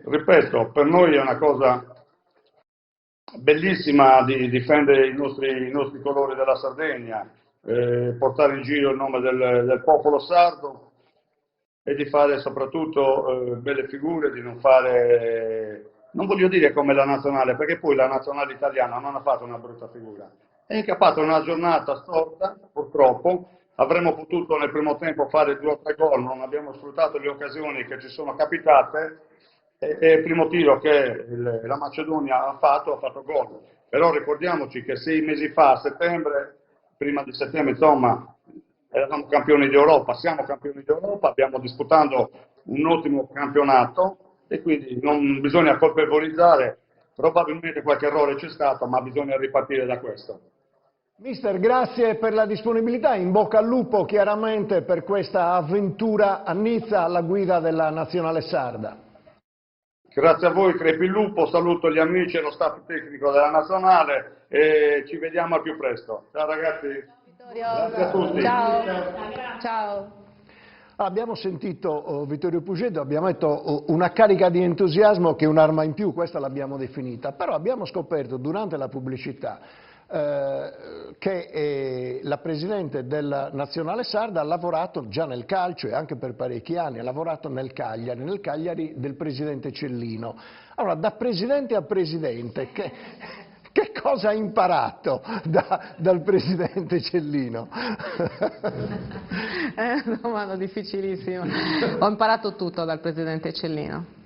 ripeto, per noi è una cosa bellissima di difendere i nostri colori della Sardegna, portare in giro il nome del popolo sardo e di fare soprattutto belle figure, di non fare, non voglio dire come la nazionale, perché poi la nazionale italiana non ha fatto una brutta figura, è incappato in una giornata storta, purtroppo. Avremmo potuto nel primo tempo fare 2 o 3 gol, non abbiamo sfruttato le occasioni che ci sono capitate e il primo tiro che la Macedonia ha fatto gol. Però ricordiamoci che 6 mesi fa, a settembre, prima di settembre, insomma, eravamo campioni d'Europa, siamo campioni d'Europa, abbiamo disputato un ottimo campionato e quindi non bisogna colpevolizzare, probabilmente qualche errore c'è stato, ma bisogna ripartire da questo. Mister, grazie per la disponibilità, in bocca al lupo chiaramente per questa avventura a Nizza alla guida della nazionale sarda. Grazie a voi, crepi il lupo, saluto gli amici e lo staff tecnico della Nazionale e ci vediamo al più presto. Ciao ragazzi. Grazie a tutti. Ciao. Ciao. Abbiamo sentito Vittorio Pugeto, abbiamo detto una carica di entusiasmo che è un'arma in più, questa l'abbiamo definita, però abbiamo scoperto durante la pubblicità che la Presidente della Nazionale Sarda ha lavorato già nel calcio e anche per parecchi anni, ha lavorato nel Cagliari del Presidente Cellino. Allora, da Presidente a Presidente, che cosa ha imparato dal Presidente Cellino? È una domanda difficilissima. Ho imparato tutto dal Presidente Cellino.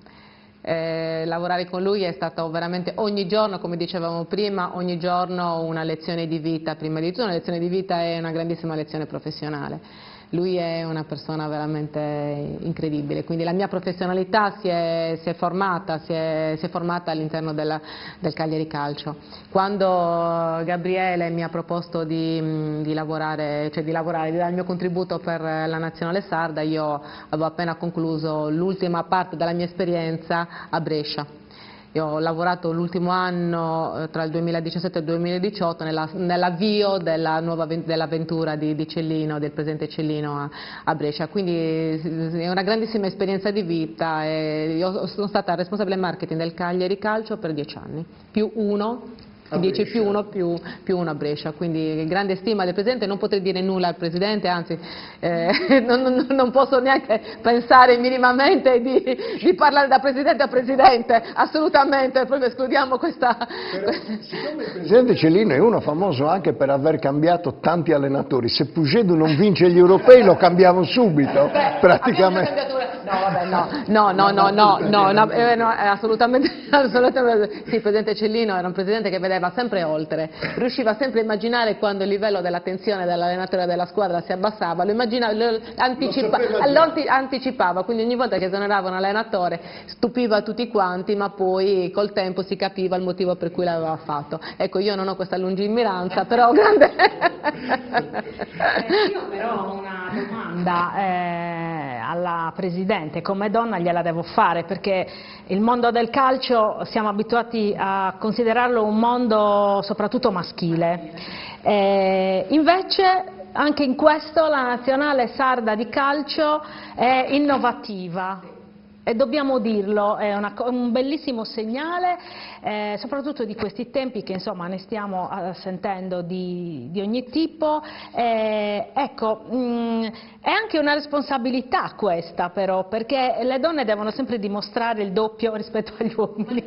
Lavorare con lui è stato veramente ogni giorno, come dicevamo prima, ogni giorno una lezione di vita, prima di tutto una lezione di vita e una grandissima lezione professionale. Lui è una persona veramente incredibile, quindi la mia professionalità si è formata all'interno del Cagliari Calcio. Quando Gabriele mi ha proposto di lavorare, di dare il mio contributo per la Nazionale Sarda, io avevo appena concluso l'ultima parte della mia esperienza a Brescia. Io ho lavorato l'ultimo anno tra il 2017 e il 2018 nell'avvio dell'avventura di Cellino, del Presidente Cellino a Brescia, quindi è una grandissima esperienza di vita. Io sono stata responsabile marketing del Cagliari Calcio per 10 anni, più uno. 10 più 1 più 1 a Brescia, quindi grande stima del Presidente, non potrei dire nulla al Presidente, anzi non posso neanche pensare minimamente di parlare da Presidente a Presidente, assolutamente, proprio escludiamo questa... Siccome il Presidente Cellino è uno famoso anche per aver cambiato tanti allenatori, se Pugedo non vince gli europei lo cambiamo subito, praticamente. No, assolutamente, sì, il Presidente Cellino era un Presidente che vedeva sempre oltre, riusciva sempre a immaginare quando il livello della tensione dell'allenatore della squadra si abbassava, lo anticipava, quindi ogni volta che esonerava un allenatore stupiva tutti quanti, ma poi col tempo si capiva il motivo per cui l'aveva fatto. Ecco, io non ho questa lungimiranza, però grande... Io però ho una domanda alla Presidente, come donna gliela devo fare, perché il mondo del calcio siamo abituati a considerarlo un mondo soprattutto maschile, invece anche in questo la Nazionale Sarda di calcio è innovativa. E dobbiamo dirlo, è un bellissimo segnale, soprattutto di questi tempi che insomma ne stiamo sentendo di ogni tipo. Ecco, è anche una responsabilità questa però, perché le donne devono sempre dimostrare il doppio rispetto agli uomini.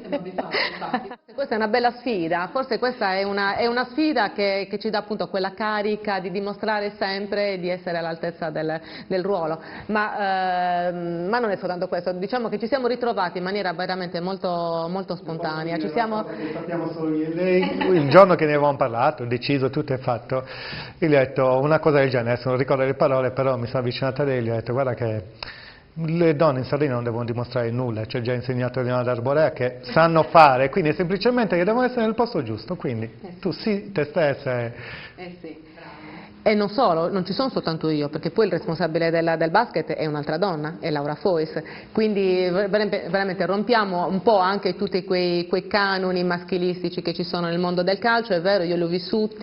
Questa è una bella sfida, forse questa è una sfida che ci dà appunto quella carica di dimostrare sempre di essere all'altezza del ruolo, ma non è soltanto questo. Diciamo che ci siamo ritrovati in maniera veramente molto, molto spontanea. Sappiamo solo io e lei, il giorno che ne avevamo parlato, deciso, tutto è fatto, io gli ho detto una cosa del genere, adesso non ricordo le parole, però mi sono avvicinato a lei e gli ho detto guarda che le donne in Sardegna non devono dimostrare nulla, ci ha già insegnato Leonardo Arborea che sanno fare, quindi semplicemente che devono essere nel posto giusto, quindi tu sii te stessa. Sì. E non solo, non ci sono soltanto io, perché poi il responsabile del basket è un'altra donna, è Laura Fois, quindi veramente rompiamo un po' anche tutti quei canoni maschilistici che ci sono nel mondo del calcio. È vero, io l'ho vissuto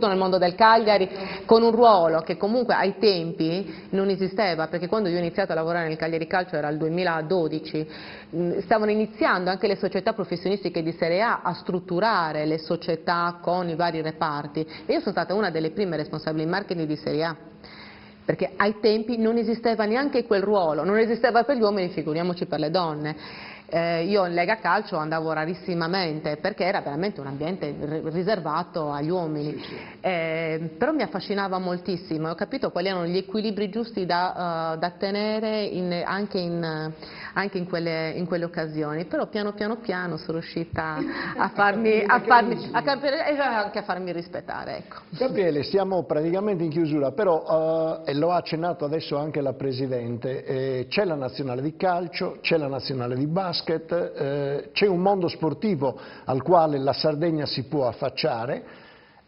nel mondo del Cagliari con un ruolo che comunque ai tempi non esisteva, perché quando io ho iniziato a lavorare nel Cagliari Calcio era il 2012, stavano iniziando anche le società professionistiche di Serie A strutturare le società con i vari reparti, e io sono stata una delle prime responsabili marketing di Serie A, perché ai tempi non esisteva neanche quel ruolo, non esisteva per gli uomini, figuriamoci per le donne. Io in Lega Calcio andavo rarissimamente perché era veramente un ambiente riservato agli uomini, però mi affascinava moltissimo, ho capito quali erano gli equilibri giusti da tenere anche in quelle occasioni, però piano piano sono riuscita a farmi rispettare. Ecco. Gabriele, siamo praticamente in chiusura, però e lo ha accennato adesso anche la Presidente, c'è la nazionale di calcio, c'è la nazionale di basket, c'è un mondo sportivo al quale la Sardegna si può affacciare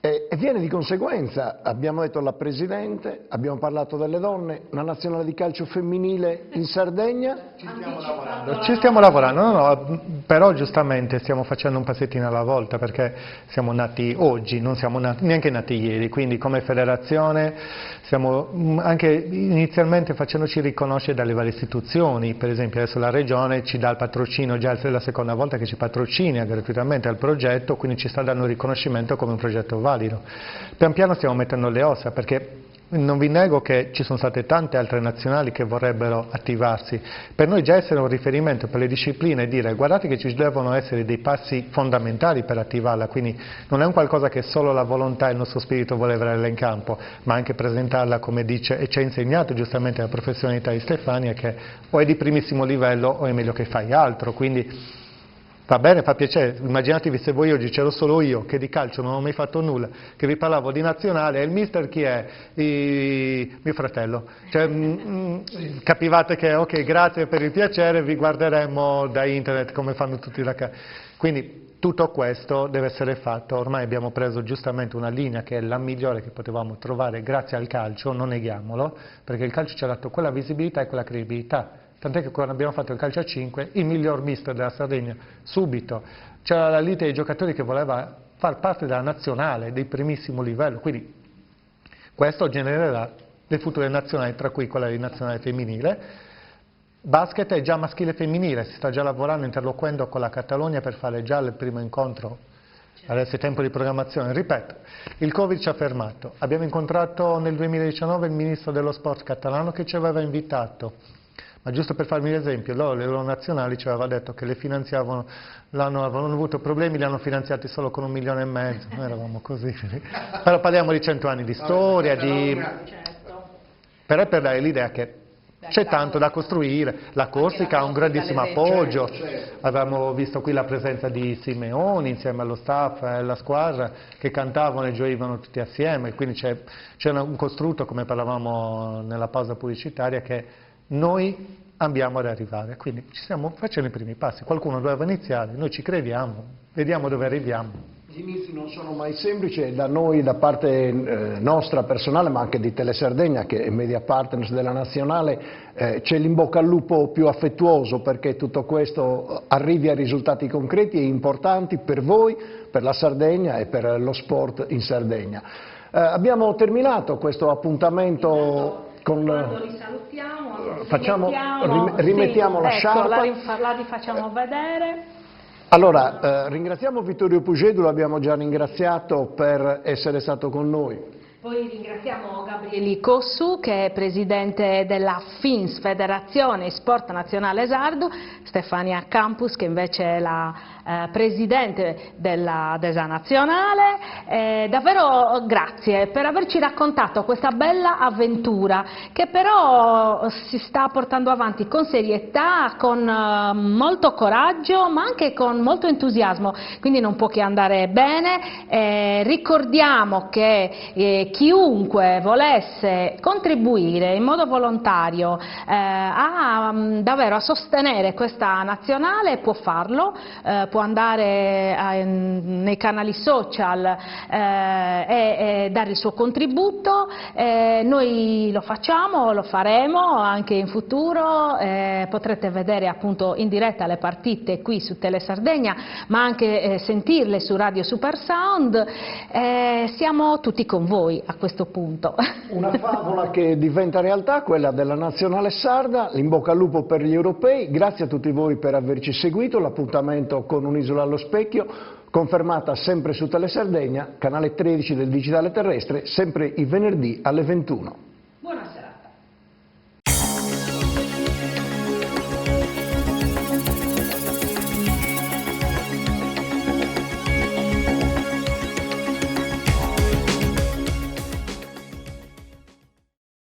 E viene di conseguenza, abbiamo detto la Presidente, abbiamo parlato delle donne, una nazionale di calcio femminile in Sardegna. Ci stiamo lavorando, no, però giustamente stiamo facendo un passettino alla volta, perché siamo nati oggi, non siamo neanche nati ieri, quindi come federazione stiamo anche inizialmente facendoci riconoscere dalle varie istituzioni. Per esempio adesso la Regione ci dà il patrocinio, già è la seconda volta che ci patrocina gratuitamente al progetto, quindi ci sta dando un riconoscimento come un progetto valido. Pian piano stiamo mettendo le ossa, perché non vi nego che ci sono state tante altre nazionali che vorrebbero attivarsi. Per noi già essere un riferimento per le discipline e dire guardate che ci devono essere dei passi fondamentali per attivarla, quindi non è un qualcosa che solo la volontà e il nostro spirito voleva in campo, ma anche presentarla, come dice e ci ha insegnato giustamente la professionalità di Stefania, che o è di primissimo livello o è meglio che fai altro, quindi va bene, fa piacere. Immaginatevi se voi oggi c'ero solo io, che di calcio non ho mai fatto nulla, che vi parlavo di nazionale, e il mister chi è? Mio fratello. Cioè, capivate che, ok, grazie per il piacere, vi guarderemo da internet come fanno tutti da casa. Quindi tutto questo deve essere fatto, ormai abbiamo preso giustamente una linea che è la migliore che potevamo trovare grazie al calcio, non neghiamolo, perché il calcio ci ha dato quella visibilità e quella credibilità. Tant'è che quando abbiamo fatto il calcio a 5, il miglior mister della Sardegna, subito, c'era la lite dei giocatori che voleva far parte della nazionale, del primissimo livello, quindi questo genererà le future nazionali, tra cui quella di nazionale femminile. Basket è già maschile e femminile, si sta già lavorando, interloquendo con la Catalogna per fare già il primo incontro. Adesso è tempo di programmazione, ripeto, il Covid ci ha fermato, abbiamo incontrato nel 2019 il ministro dello sport catalano che ci aveva invitato. Ma giusto per farmi l'esempio, le loro nazionali ci aveva detto che le finanziavano, avevano avuto problemi, li hanno finanziati solo con 1,5 milioni, noi eravamo così. Però parliamo di 100 anni di storia, però è per dare l'idea che c'è tanto da costruire, la Corsica ha un grandissimo appoggio, avevamo visto qui la presenza di Simeoni insieme allo staff e alla squadra che cantavano e gioivano tutti assieme, quindi c'è un costrutto, come parlavamo nella pausa pubblicitaria, che noi abbiamo ad arrivare, quindi ci stiamo facendo i primi passi, qualcuno doveva iniziare, noi ci crediamo, vediamo dove arriviamo. Gli inizi non sono mai semplici e da noi, da parte nostra personale, ma anche di Telesardegna, che è media partner della nazionale, c'è l'in bocca al lupo più affettuoso perché tutto questo arrivi a risultati concreti e importanti per voi, per la Sardegna e per lo sport in Sardegna. Abbiamo terminato questo appuntamento. Quando li salutiamo, rimettiamo la sciarpa. La rifacciamo vedere. Allora, ringraziamo Vittorio Pugedu, l'abbiamo già ringraziato per essere stato con noi. Poi ringraziamo Gabriele Cossu, che è presidente della FINS, Federazione Sport Nazionale Sardo, Stefania Campus, che invece è la presidente della DESA nazionale. Davvero grazie per averci raccontato questa bella avventura che però si sta portando avanti con serietà, con molto coraggio ma anche con molto entusiasmo, quindi non può che andare bene. Ricordiamo che chiunque volesse contribuire in modo volontario davvero a sostenere questa nazionale può farlo, può andare nei canali social e dare il suo contributo. Noi lo facciamo, lo faremo anche in futuro, potrete vedere appunto in diretta le partite qui su Telesardegna ma anche sentirle su Radio Supersound. Siamo tutti con voi a questo punto. Una favola che diventa realtà, quella della nazionale sarda. In bocca al lupo per gli europei, grazie a tutti voi per averci seguito, l'appuntamento con Un'isola allo specchio, confermata sempre su Telesardegna, canale 13 del digitale terrestre, sempre i venerdì alle 21.